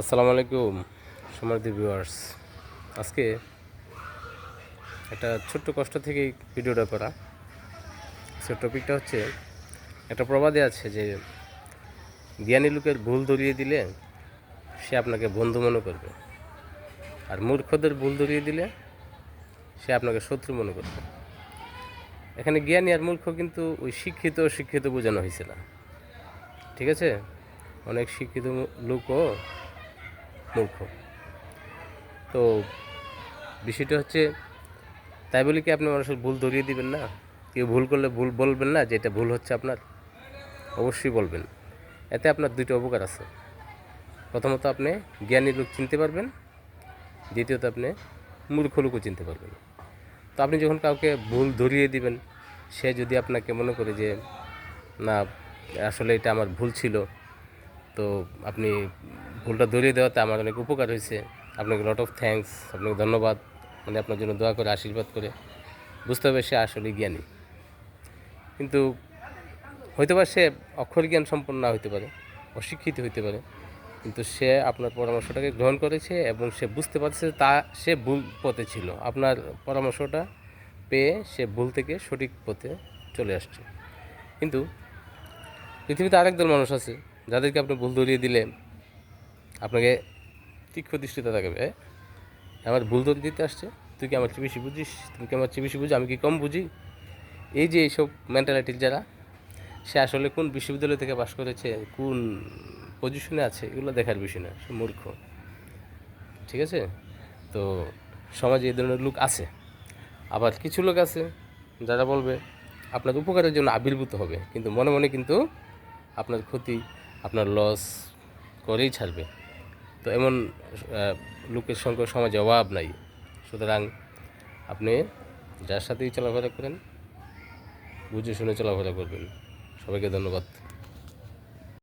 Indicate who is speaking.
Speaker 1: আসসালামু আলাইকুম সম্মানিত ভিউয়ার্স। আজকে একটা ছোট্ট কষ্ট থেকেই ভিডিওটা করা। সো টপিকটা হচ্ছে, একটা প্রবাদে আছে যে জ্ঞানী লোকের ভুল ধরিয়ে দিলে সে আপনাকে বন্ধু মনে করবে, আর মূর্খদের ভুল ধরিয়ে দিলে সে আপনাকে শত্রু মনে করবে। এখানে জ্ঞানী আর মূর্খ কিন্তু ওই শিক্ষিত বোঝানো হয়েছে না, ঠিক আছে? অনেক শিক্ষিত লোকও মূর্খ। তো বিষয়টা হচ্ছে, তাই বলে কি আপনি মানুষের ভুল ধরিয়ে দিবেন না? কেউ ভুল করলে ভুল বলবেন না যে এটা ভুল হচ্ছে আপনার? অবশ্যই বলবেন। এতে আপনার দুইটা উপকার আছে। প্রথমত, আপনি জ্ঞানী লোক চিনতে পারবেন। দ্বিতীয়ত, আপনি মূর্খ লোকও চিনতে পারবেন। তো আপনি যখন কাউকে ভুল ধরিয়ে দিবেন, সে যদি আপনাকে মনে করে যে না, আসলে এটা আমার ভুল ছিল, তো আপনি ভুলটা ধরিয়ে দেওয়াতে আমার অনেক উপকার হয়েছে, আপনাকে লট অফ থ্যাঙ্কস, আপনাকে ধন্যবাদ, মানে আপনার জন্য দোয়া করে, আশীর্বাদ করে, বুঝতে হবে সে আসলে জ্ঞানী। কিন্তু হয়তোবা সে অক্ষর জ্ঞান সম্পন্ন না হইতে পারে, অশিক্ষিত হইতে পারে, কিন্তু সে আপনার পরামর্শটাকে গ্রহণ করেছে এবং সে বুঝতে পারছে সে ভুল পথে ছিল। আপনার পরামর্শটা পেয়ে সে ভুল থেকে সঠিক পথে চলে আসছে। কিন্তু পৃথিবীতে আরেক দল মানুষ আছে যাদেরকে আপনি ভুল ধরিয়ে দিলে আপনাকে তীক্ষ্ণ দৃষ্টিতে তাকাবে। আমার ভুল ধরিয়ে দিতে আসছে, তুই কি আমার চেয়ে বেশি বুঝিস? তুমি কি আমার চেয়ে বেশি বুঝি? আমি কি কম বুঝি? এই যে এইসব মেন্টালিটির যারা, সে আসলে কোন বিশ্ববিদ্যালয় থেকে পাশ করেছে, কোন পজিশনে আছে, এগুলো দেখার বিষয় না, সে মূর্খ, ঠিক আছে? তো সমাজে এই ধরনের লোক আছে। আবার কিছু লোক আছে যারা বলবে আপনার উপকারের জন্য আবির্ভূত হবে, কিন্তু মনে মনে কিন্তু আপনার ক্ষতি, আপনার লস করেই ছাড়বে। তো এমন লোকের সংখ্যা সমাজে অভাব নাই। সুতরাং আপনি যার সাথেই চলাফেরা করেন, বুঝে শুনে চলাফেরা করবেন। সবাইকে ধন্যবাদ।